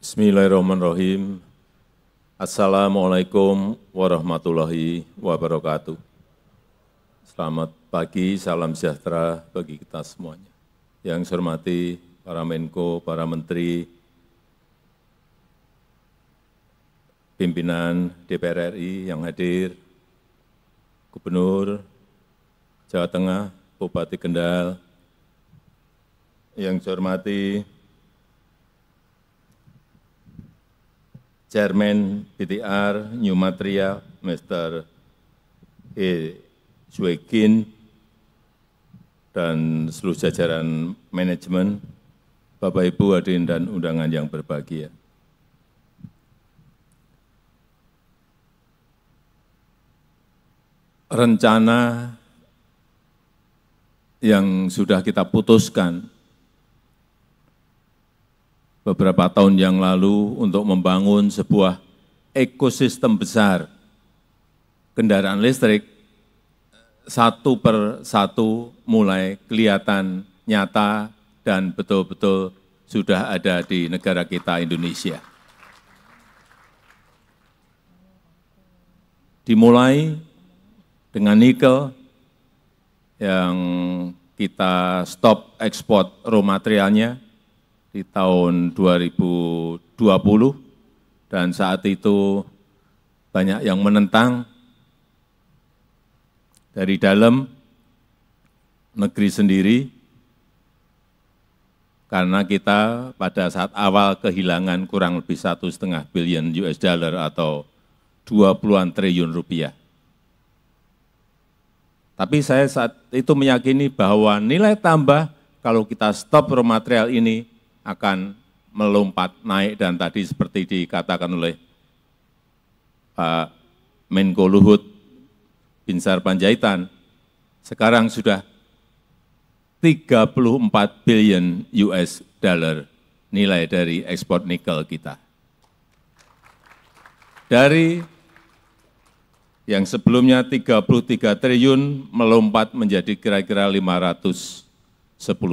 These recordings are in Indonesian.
Bismillahirrahmanirrahim. Assalamualaikum warahmatullahi wabarakatuh. Selamat pagi, salam sejahtera bagi kita semuanya. Yang saya hormati para Menko, para Menteri, pimpinan DPR RI yang hadir, Gubernur Jawa Tengah, Bupati Kendal, yang saya hormati Chairman BTR New Material, Mr. E. Zwegin, dan seluruh jajaran manajemen, Bapak Ibu hadirin dan undangan yang berbahagia. Rencana yang sudah kita putuskan beberapa tahun yang lalu untuk membangun sebuah ekosistem besar kendaraan listrik, satu per satu mulai kelihatan nyata dan betul-betul sudah ada di negara kita Indonesia. Dimulai dengan nikel yang kita stop ekspor raw materialnya di tahun 2020, dan saat itu banyak yang menentang dari dalam negeri sendiri, karena kita pada saat awal kehilangan kurang lebih 1,5 billion US dollar atau 20-an triliun rupiah. Tapi saya saat itu meyakini bahwa nilai tambah kalau kita stop raw material ini akan melompat naik, dan tadi seperti dikatakan oleh Pak Menko Luhut Binsar Panjaitan, sekarang sudah 34 billion US dollar nilai dari ekspor nikel kita. Dari yang sebelumnya 33 triliun melompat menjadi kira-kira 510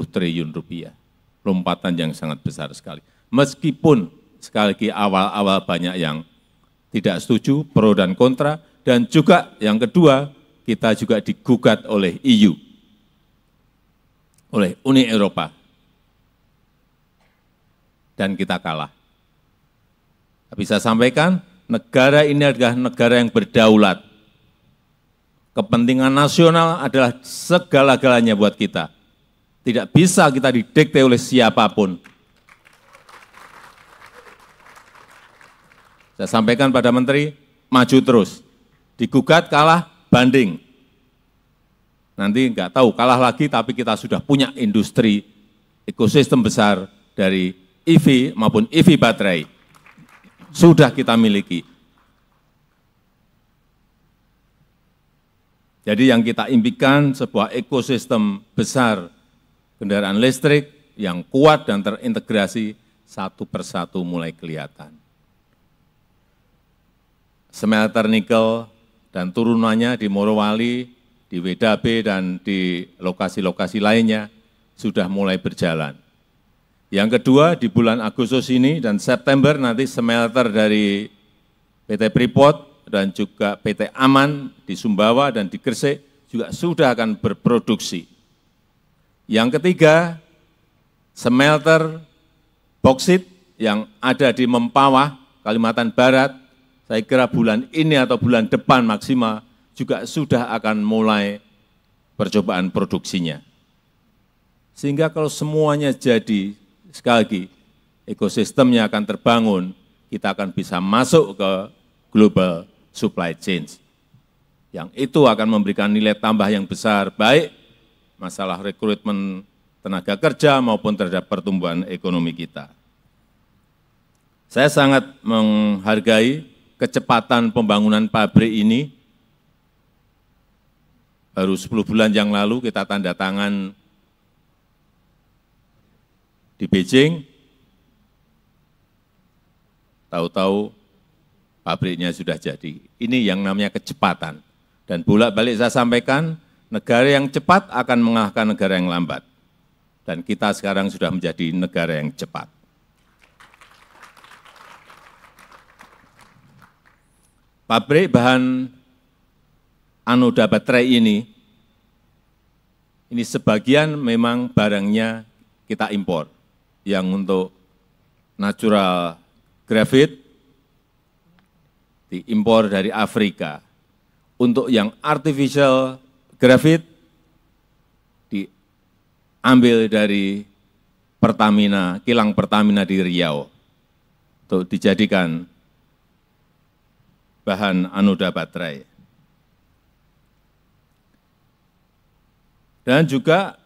triliun rupiah. Lompatan yang sangat besar sekali. Meskipun sekali lagi awal-awal banyak yang tidak setuju, pro dan kontra, dan juga yang kedua, kita juga digugat oleh EU, oleh Uni Eropa, dan kita kalah. Tapi saya sampaikan, negara ini adalah negara yang berdaulat. Kepentingan nasional adalah segala-galanya buat kita. Tidak bisa kita didikte oleh siapapun. Saya sampaikan pada Menteri, maju terus. Digugat, kalah, banding. Nanti enggak tahu, kalah lagi, tapi kita sudah punya industri, ekosistem besar dari EV maupun EV baterai. Sudah kita miliki. Jadi yang kita impikan sebuah ekosistem besar kendaraan listrik yang kuat dan terintegrasi, satu persatu mulai kelihatan. Smelter nikel dan turunannya di Morowali, di WDAB, dan di lokasi-lokasi lainnya sudah mulai berjalan. Yang kedua, di bulan Agustus ini dan September nanti smelter dari PT Freeport dan juga PT Aman di Sumbawa dan di Gresik juga sudah akan berproduksi. Yang ketiga, smelter boksit yang ada di Mempawah, Kalimantan Barat, saya kira bulan ini atau bulan depan maksimal juga sudah akan mulai percobaan produksinya. Sehingga kalau semuanya jadi, sekali lagi, ekosistemnya akan terbangun, kita akan bisa masuk ke global supply chain. Yang itu akan memberikan nilai tambah yang besar, baik masalah rekrutmen tenaga kerja maupun terhadap pertumbuhan ekonomi kita. Saya sangat menghargai kecepatan pembangunan pabrik ini. Baru 10 bulan yang lalu kita tanda tangan di Beijing, tahu-tahu pabriknya sudah jadi. Ini yang namanya kecepatan. Dan bolak-balik saya sampaikan, negara yang cepat akan mengalahkan negara yang lambat. Dan kita sekarang sudah menjadi negara yang cepat. pabrik bahan anoda baterai ini sebagian memang barangnya kita impor. Yang untuk natural graphite diimpor dari Afrika. Untuk yang artificial graphite diambil dari Pertamina, kilang Pertamina di Riau untuk dijadikan bahan anoda baterai. Dan juga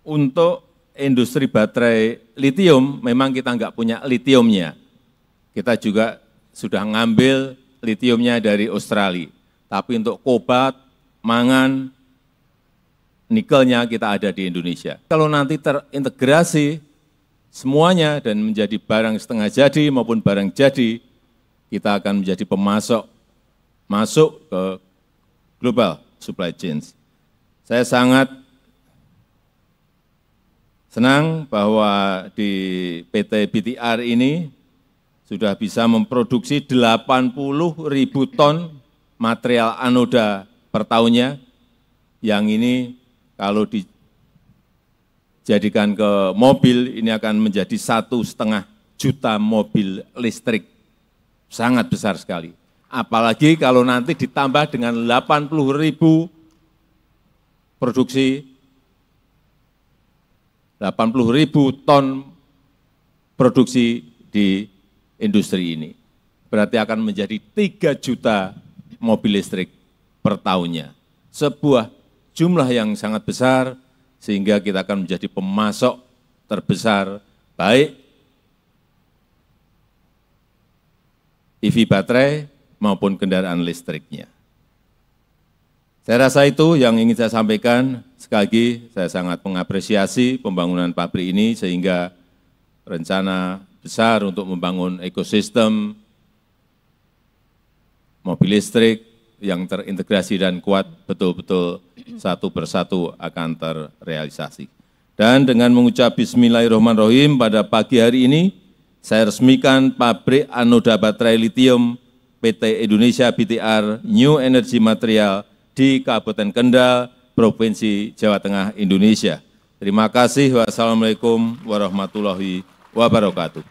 untuk industri baterai litium, memang kita nggak punya litiumnya. Kita juga sudah ngambil litiumnya dari Australia. Tapi untuk kobalt, mangan, nikelnya kita ada di Indonesia. Kalau nanti terintegrasi semuanya dan menjadi barang setengah jadi maupun barang jadi, kita akan menjadi pemasok masuk ke global supply chains. Saya sangat senang bahwa di PT BTR ini sudah bisa memproduksi 80.000 ton material anoda per tahunnya, yang ini kalau dijadikan ke mobil, ini akan menjadi 1,5 juta mobil listrik. Sangat besar sekali. Apalagi kalau nanti ditambah dengan 80.000 produksi, 80.000 ton produksi di industri ini. Berarti akan menjadi 3 juta mobil listrik per tahunnya. Sebuah jumlah yang sangat besar, sehingga kita akan menjadi pemasok terbesar, baik EV baterai maupun kendaraan listriknya. Saya rasa itu yang ingin saya sampaikan. Sekali lagi, saya sangat mengapresiasi pembangunan pabrik ini, sehingga rencana besar untuk membangun ekosistem mobil listrik yang terintegrasi dan kuat betul-betul satu persatu akan terrealisasi. Dan dengan mengucap bismillahirrahmanirrahim, pada pagi hari ini saya resmikan pabrik anoda baterai litium PT Indonesia BTR New Energy Material di Kabupaten Kendal, Provinsi Jawa Tengah, Indonesia. Terima kasih. Wassalamualaikum warahmatullahi wabarakatuh.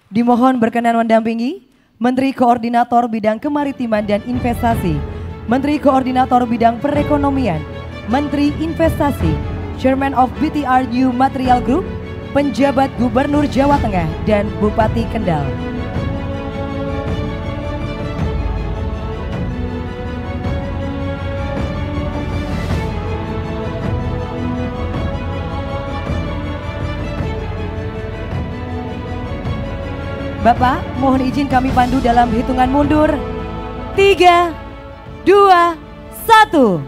Dimohon berkenan mendampingi Menteri Koordinator Bidang Kemaritiman dan Investasi, Menteri Koordinator Bidang Perekonomian, Menteri Investasi, Chairman of BTR New Material Group, penjabat Gubernur Jawa Tengah, dan Bupati Kendal. Bapak, mohon izin kami pandu dalam hitungan mundur. 3, 2, 1.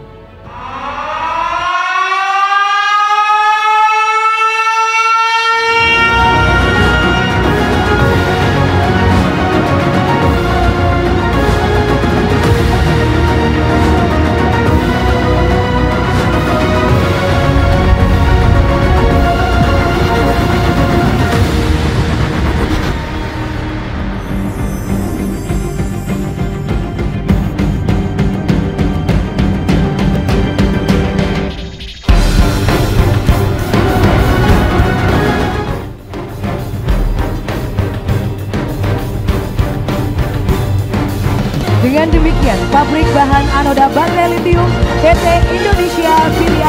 Dengan demikian, pabrik bahan anoda baterai litium PT Indonesia BTR